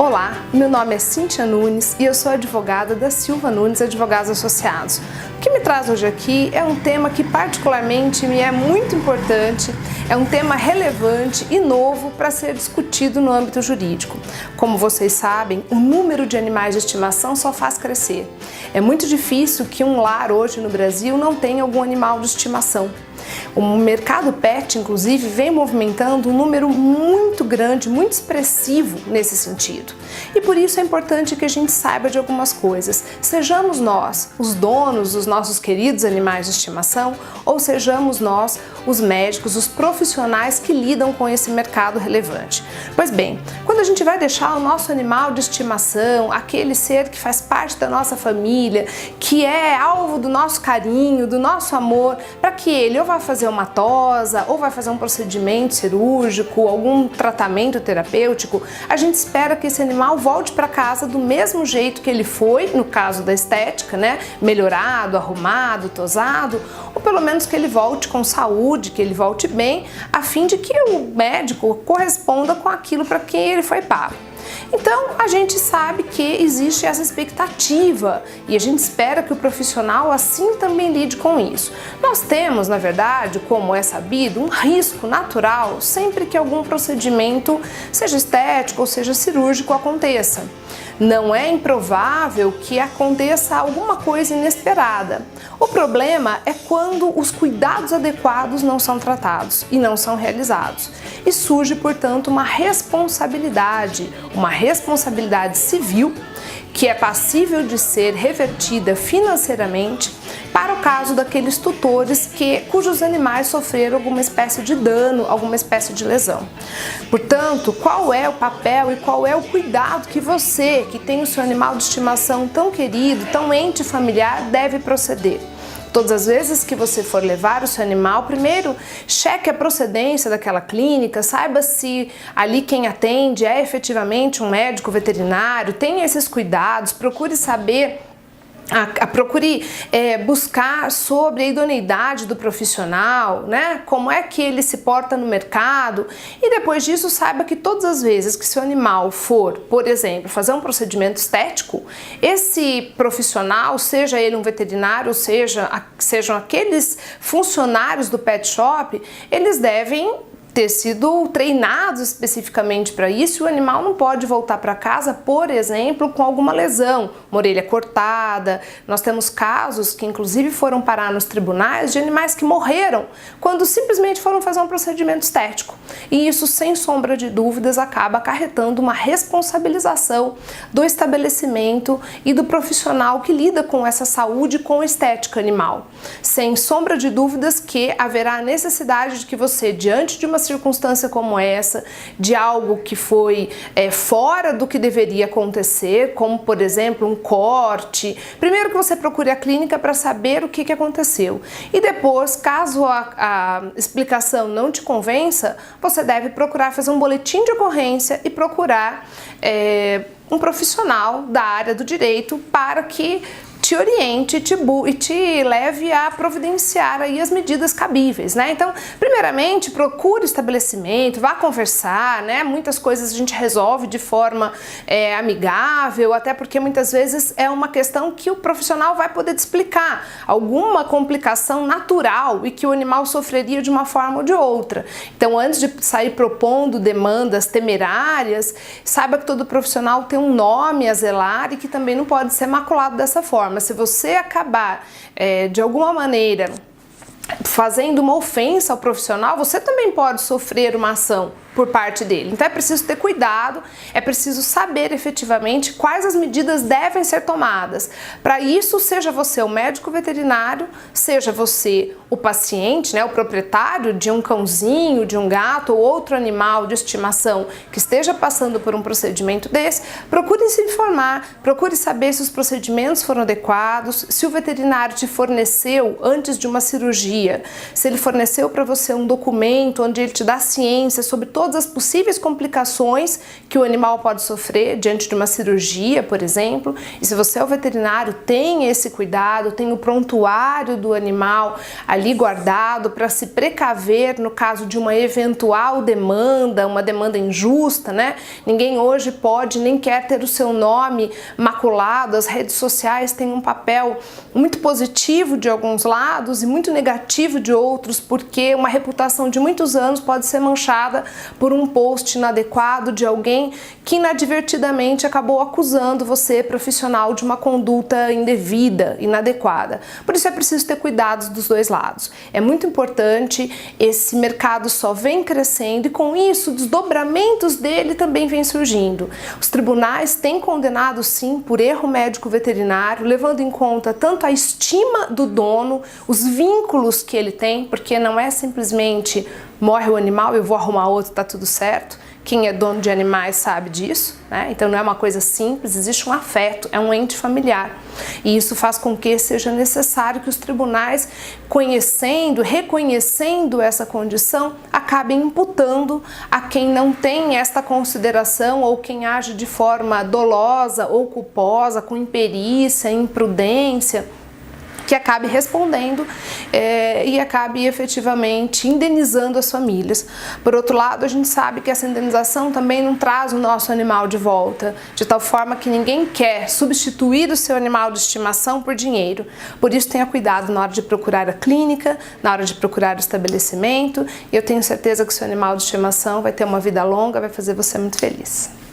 Olá, meu nome é Cíntia Nunes e eu sou advogada da Silva Nunes Advogados Associados. O que me traz hoje aqui é um tema que particularmente me é muito importante, é um tema relevante e novo para ser discutido no âmbito jurídico. Como vocês sabem, o número de animais de estimação só faz crescer. É muito difícil que um lar hoje no Brasil não tenha algum animal de estimação. O mercado pet, inclusive, vem movimentando um número muito grande, muito expressivo nesse sentido. E por isso é importante que a gente saiba de algumas coisas. Sejamos nós os donos dos nossos queridos animais de estimação ou sejamos nós os médicos, os profissionais que lidam com esse mercado relevante. Pois bem, quando a gente vai deixar o nosso animal de estimação, aquele ser que faz parte da nossa família, que é alvo do nosso carinho, do nosso amor, para que ele ou vai fazer uma tosa, ou vai fazer um procedimento cirúrgico, algum tratamento terapêutico, a gente espera que esse animal volte para casa do mesmo jeito que ele foi, no caso da estética, né? Melhorado, arrumado, tosado, ou pelo menos que ele volte com saúde, que ele volte bem, a fim de que o médico corresponda com aquilo para que ele foi pago. Então, a gente sabe que existe essa expectativa e a gente espera que o profissional assim também lide com isso. Nós temos, na verdade, como é sabido, um risco natural sempre que algum procedimento, seja estético ou seja cirúrgico, aconteça. Não é improvável que aconteça alguma coisa inesperada. O problema é quando os cuidados adequados não são tratados e não são realizados. E surge, portanto, uma responsabilidade civil que é passível de ser revertida financeiramente para o caso daqueles tutores cujos animais sofreram alguma espécie de dano, alguma espécie de lesão. Portanto, qual é o papel e qual é o cuidado que você, que tem o seu animal de estimação tão querido, tão ente familiar, deve proceder? Todas as vezes que você for levar o seu animal, primeiro cheque a procedência daquela clínica, saiba se ali quem atende é efetivamente um médico veterinário, tenha esses cuidados, procure saber, procure buscar sobre a idoneidade do profissional, né? Como é que ele se porta no mercado e depois disso saiba que todas as vezes que seu animal for, por exemplo, fazer um procedimento estético, esse profissional, seja ele um veterinário, sejam aqueles funcionários do pet shop, eles devem ter sido treinados especificamente para isso e o animal não pode voltar para casa, por exemplo, com alguma lesão, uma orelha cortada. Nós temos casos que inclusive foram parar nos tribunais de animais que morreram quando simplesmente foram fazer um procedimento estético. E isso, sem sombra de dúvidas, acaba acarretando uma responsabilização do estabelecimento e do profissional que lida com essa saúde, com estética animal. Sem sombra de dúvidas que haverá necessidade de que você, diante de uma circunstância como essa, de algo que foi fora do que deveria acontecer, como por exemplo um corte, primeiro que você procure a clínica para saber o que aconteceu e depois, caso a explicação não te convença, você deve procurar fazer um boletim de ocorrência e procurar um profissional da área do direito para que te oriente e te leve a providenciar aí as medidas cabíveis, né? Então, primeiramente, procure o estabelecimento, vá conversar, né? Muitas coisas a gente resolve de forma amigável, até porque muitas vezes é uma questão que o profissional vai poder te explicar, alguma complicação natural e que o animal sofreria de uma forma ou de outra. Então, antes de sair propondo demandas temerárias, saiba que todo profissional tem um nome a zelar e que também não pode ser maculado dessa forma. Mas se você acabar, de alguma maneira, fazendo uma ofensa ao profissional, você também pode sofrer uma ação por parte dele. Então é preciso ter cuidado, é preciso saber efetivamente quais as medidas devem ser tomadas. Para isso, seja você o médico veterinário, seja você o paciente, né, o proprietário de um cãozinho, de um gato ou outro animal de estimação que esteja passando por um procedimento desse, procure se informar, procure saber se os procedimentos foram adequados, se o veterinário te forneceu antes de uma cirurgia, se ele forneceu para você um documento onde ele te dá ciência sobre todo todas as possíveis complicações que o animal pode sofrer diante de uma cirurgia, por exemplo. E se você é o veterinário, tem esse cuidado, tem o prontuário do animal ali guardado para se precaver no caso de uma eventual demanda, uma demanda injusta, né? Ninguém hoje pode nem quer ter o seu nome maculado. As redes sociais têm um papel muito positivo de alguns lados e muito negativo de outros, porque uma reputação de muitos anos pode ser manchada por um post inadequado de alguém que inadvertidamente acabou acusando você, profissional, de uma conduta indevida, inadequada. Por isso é preciso ter cuidados dos dois lados. É muito importante, esse mercado só vem crescendo e com isso desdobramentos dele também vêm surgindo. Os tribunais têm condenado sim por erro médico veterinário, levando em conta tanto a estima do dono, os vínculos que ele tem, porque não é simplesmente morre o animal, eu vou arrumar outro, tá tudo certo. Quem é dono de animais sabe disso, né? Então não é uma coisa simples, existe um afeto, é um ente familiar. E isso faz com que seja necessário que os tribunais, conhecendo, reconhecendo essa condição, acabem imputando a quem não tem esta consideração ou quem age de forma dolosa ou culposa, com imperícia, imprudência, que acabe respondendo e acabe efetivamente indenizando as famílias. Por outro lado, a gente sabe que essa indenização também não traz o nosso animal de volta, de tal forma que ninguém quer substituir o seu animal de estimação por dinheiro. Por isso, tenha cuidado na hora de procurar a clínica, na hora de procurar o estabelecimento, e eu tenho certeza que o seu animal de estimação vai ter uma vida longa, vai fazer você muito feliz.